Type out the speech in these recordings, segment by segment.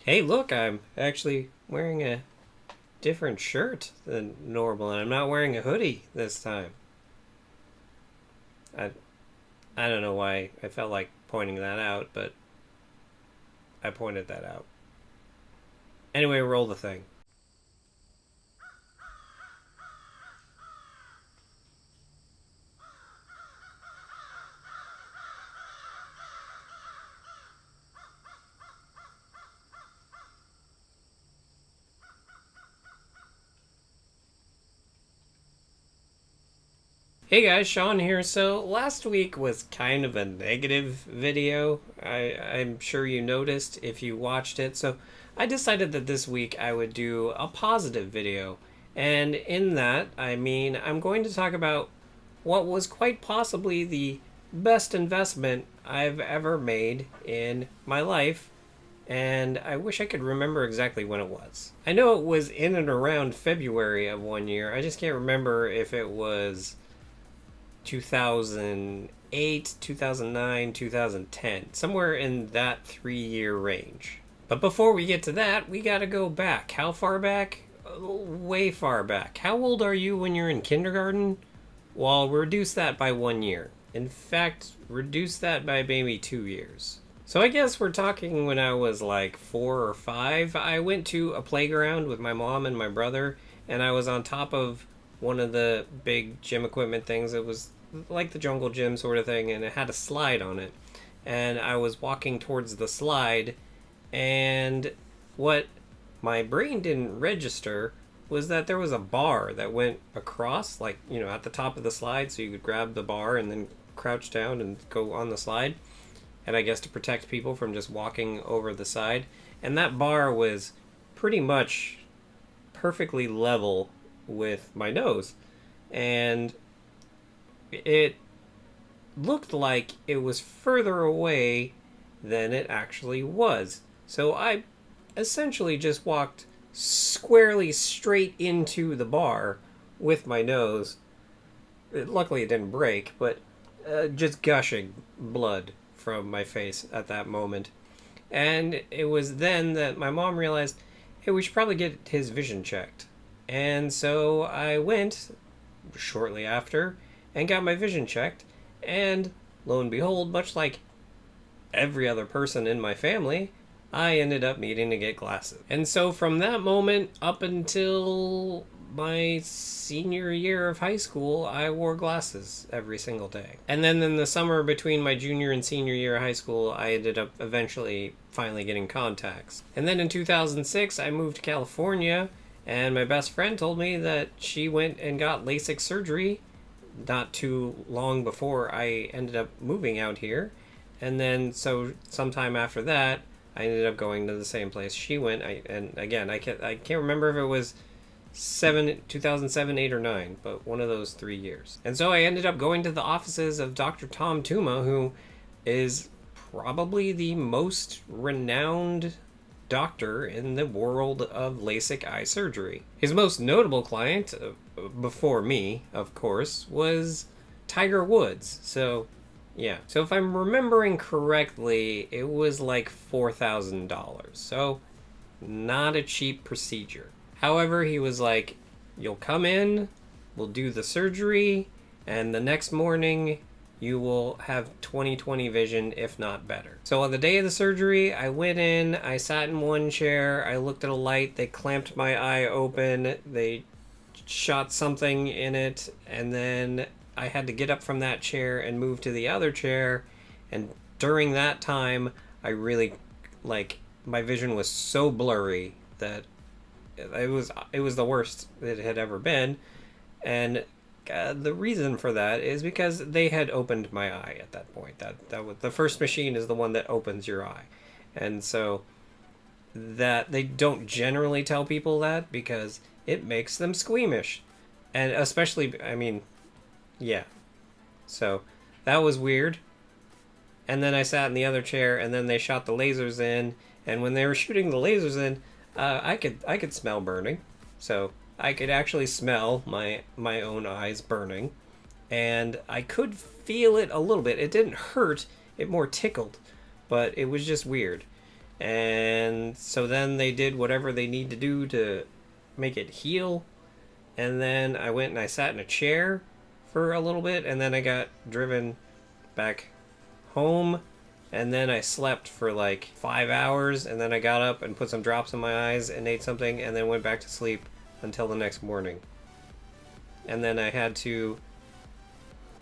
Hey, look, I'm actually wearing a different shirt than normal, and I'm not wearing a hoodie this time. I I don't know why I felt like pointing that out, but I pointed that out. Anyway, roll the thing. Hey guys, Sean here. So last week was kind of a negative video. I'm sure you noticed if you watched it. So I decided that this week I would do a positive video. And in that, I'm going to talk about what was quite possibly the best investment I've ever made in my life. And I wish I could remember exactly when it was. I know it was in and around February of one year. I just can't remember if it was 2008, 2009, 2010, somewhere in that 3 year range. But before we get to that, we gotta go back. How far back? Way far back. How old are you when you're in kindergarten? Well, reduce that by 1 year. In fact, reduce that by maybe 2 years. So I guess we're talking when I was like 4 or 5. I went to a playground with my mom and my brother, and I was on top of one of the big gym equipment things. It was like the jungle gym sort of thing, and it had a slide on it. And I was walking towards the slide, and what my brain didn't register was that there was a bar that went across, like, at the top of the slide, so you could grab the bar and then crouch down and go on the slide. And I guess to protect people from just walking over the side. And that bar was pretty much perfectly level with my nose. And it looked like it was further away than it actually was. So I essentially just walked squarely straight into the bar with my nose. Luckily, it didn't break, but just gushing blood from my face at that moment. And it was then that my mom realized, hey, we should probably get his vision checked. And so I went shortly after and got my vision checked. And lo and behold, much like every other person in my family, I ended up needing to get glasses. And so from that moment up until my senior year of high school, I wore glasses every single day. And then in the summer between my junior and senior year of high school, I ended up eventually finally getting contacts. And then in 2006, I moved to California, and my best friend told me that she went and got LASIK surgery not too long before I ended up moving out here. And then so sometime after that, I ended up going to the same place she went. And again, I can't remember if it was 2007, 8, or 9, but one of those 3 years. And so I ended up going to the offices of Dr. Tom Tuma, who is probably the most renowned doctor in the world of LASIK eye surgery. His most notable client, before me, of course, was Tiger Woods. So, yeah. So if I'm remembering correctly, it was like $4,000. So, not a cheap procedure. However, he was like, you'll come in, we'll do the surgery, and the next morning you will have 20/20 vision, if not better. So on the day of the surgery, I went in, I sat in one chair, I looked at a light, they clamped my eye open, they shot something in it, and then I had to get up from that chair and move to the other chair. And during that time, I really, my vision was so blurry that it was the worst it had ever been. And the reason for that is because they had opened my eye at that point. That was the first machine, is the one that opens your eye. And so that they don't generally tell people that because it makes them squeamish. And especially, yeah. So that was weird. And then I sat in the other chair, and then they shot the lasers in, and when they were shooting the lasers in, I could smell burning. So I could actually smell my own eyes burning, and I could feel it a little bit. It didn't hurt, it more tickled, but it was just weird. And so then they did whatever they need to do to make it heal. And then I went and I sat in a chair for a little bit, and then I got driven back home, and then I slept for like 5 hours, and then I got up and put some drops in my eyes and ate something, and then went back to sleep until the next morning. And then I had to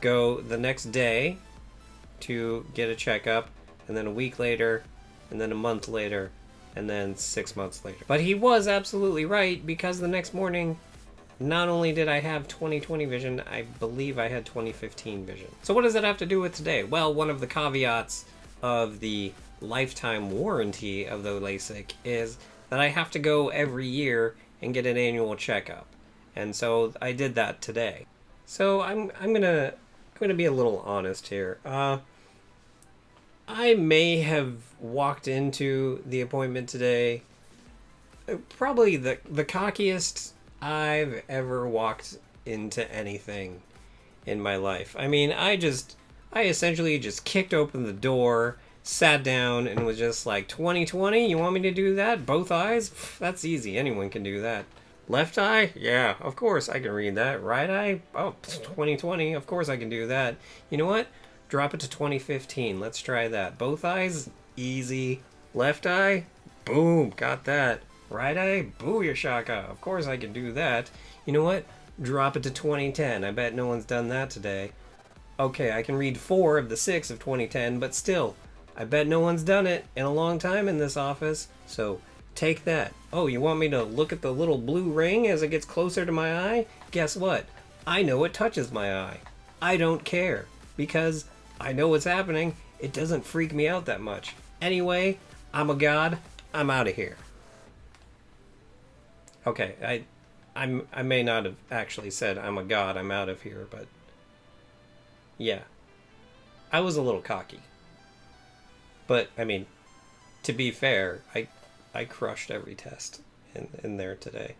go the next day to get a checkup, and then a week later, and then a month later, and then 6 months later. But he was absolutely right, because the next morning, not only did I have 20/20 vision, I believe I had 20/15 vision. So what does that have to do with today? Well, one of the caveats of the lifetime warranty of the LASIK is that I have to go every year and get an annual checkup. And so I did that today. So I'm gonna be a little honest here. I may have walked into the appointment today probably the cockiest I've ever walked into anything in my life. I mean, I essentially just kicked open the door, sat down, and was just like, 20/20, you want me to do that? Both eyes? That's easy. Anyone can do that. Left eye? Yeah, of course I can read that. Right eye? Oh, 20/20, of course I can do that. You know what? Drop it to 20/15. Let's try that. Both eyes? Easy. Left eye? Boom, got that. Right eye? Booyah, of course I can do that. You know what? Drop it to 2010. I bet no one's done that today. Okay, I can read 4 of the 6 of 2010, but still, I bet no one's done it in a long time in this office. So take that. Oh, you want me to look at the little blue ring as it gets closer to my eye? Guess what? I know it touches my eye. I don't care, because I know what's happening. It doesn't freak me out that much. Anyway, I'm a god. I'm out of here. Okay, I may not have actually said I'm a god, I'm out of here, but yeah. I was a little cocky. But, I mean, to be fair, I crushed every test in there today.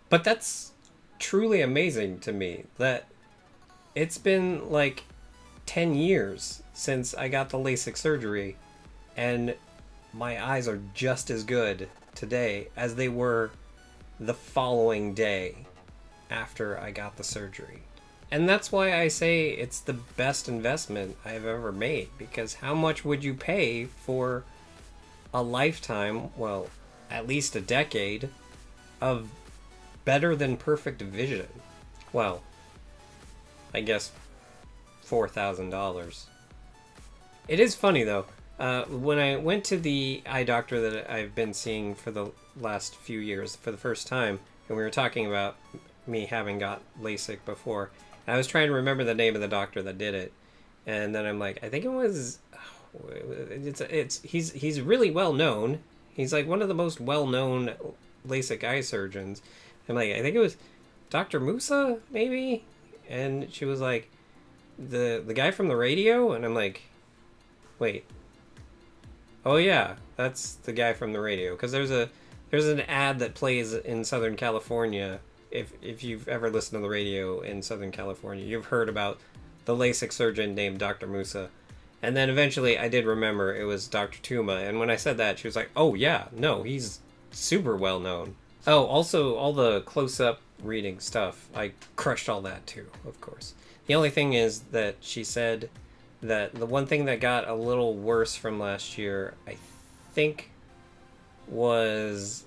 But that's truly amazing to me, that it's been like 10 years since I got the LASIK surgery, and my eyes are just as good today as they were the following day after I got the surgery. And that's why I say it's the best investment I've ever made, because how much would you pay for a lifetime, well, at least a decade, of better than perfect vision? Well, I guess $4,000. It is funny though, when I went to the eye doctor that I've been seeing for the last few years for the first time, and we were talking about me having got LASIK before, I was trying to remember the name of the doctor that did it, and then I'm like, I think it was, he's really well known. He's like one of the most well known LASIK eye surgeons. I'm like, I think it was Dr. Musa, maybe, and she was like, the guy from the radio, and I'm like, wait, oh yeah, that's the guy from the radio, because there's an ad that plays in Southern California. If you've ever listened to the radio in Southern California, you've heard about the LASIK surgeon named Dr. Musa. And then eventually I did remember it was Dr. Tuma, and when I said that, she was like, oh yeah, no, he's super well known. Oh, also all the close-up reading stuff, I crushed all that too, of course. The only thing is that she said that the one thing that got a little worse from last year, I think, was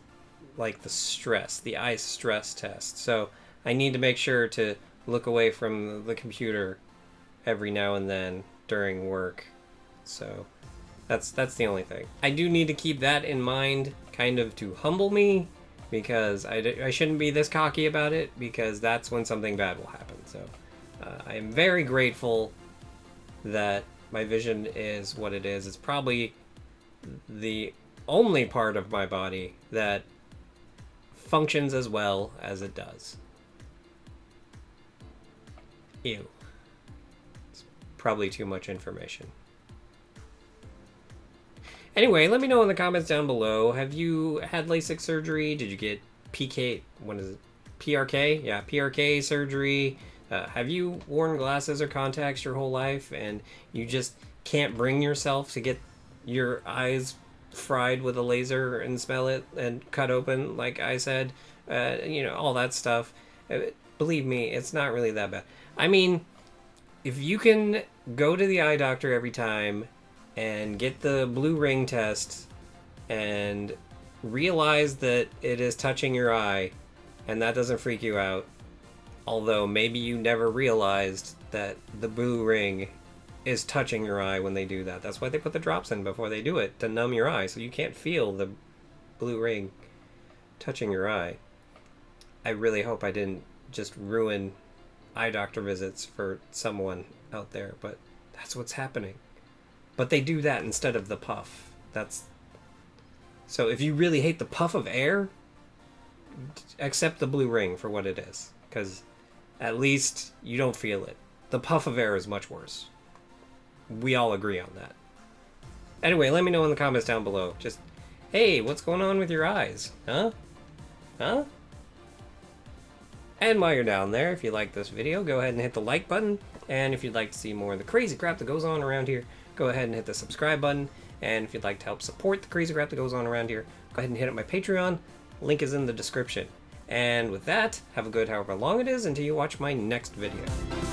like the eye stress test. So I need to make sure to look away from the computer every now and then during work. So that's the only thing. I do need to keep that in mind, kind of to humble me, because I shouldn't be this cocky about it, because that's when something bad will happen. So I am very grateful that my vision is what it is. It's probably the only part of my body that functions as well as it does. Ew. It's probably too much information. Anyway, let me know in the comments down below. Have you had LASIK surgery? Did you get PK? What is it? PRK? Yeah, PRK surgery. Have you worn glasses or contacts your whole life and you just can't bring yourself to get your eyes fried with a laser and smell it and cut open, like I said, all that stuff. Believe me, it's not really that bad. I mean, if you can go to the eye doctor every time and get the blue ring test and realize that it is touching your eye and that doesn't freak you out, although maybe you never realized that the blue ring is touching your eye when they do that. That's why they put the drops in before they do it, to numb your eye, so you can't feel the blue ring touching your eye. I really hope I didn't just ruin eye doctor visits for someone out there, but that's what's happening. But they do that instead of the puff. So if you really hate the puff of air, accept the blue ring for what it is, because at least you don't feel it. The puff of air is much worse. We all agree on that. Anyway, let me know in the comments down below. Just, hey, what's going on with your eyes? Huh? Huh? And while you're down there, if you like this video, go ahead and hit the like button. And if you'd like to see more of the crazy crap that goes on around here, go ahead and hit the subscribe button. And if you'd like to help support the crazy crap that goes on around here, go ahead and hit up my Patreon. Link is in the description. And with that, have a good however long it is until you watch my next video.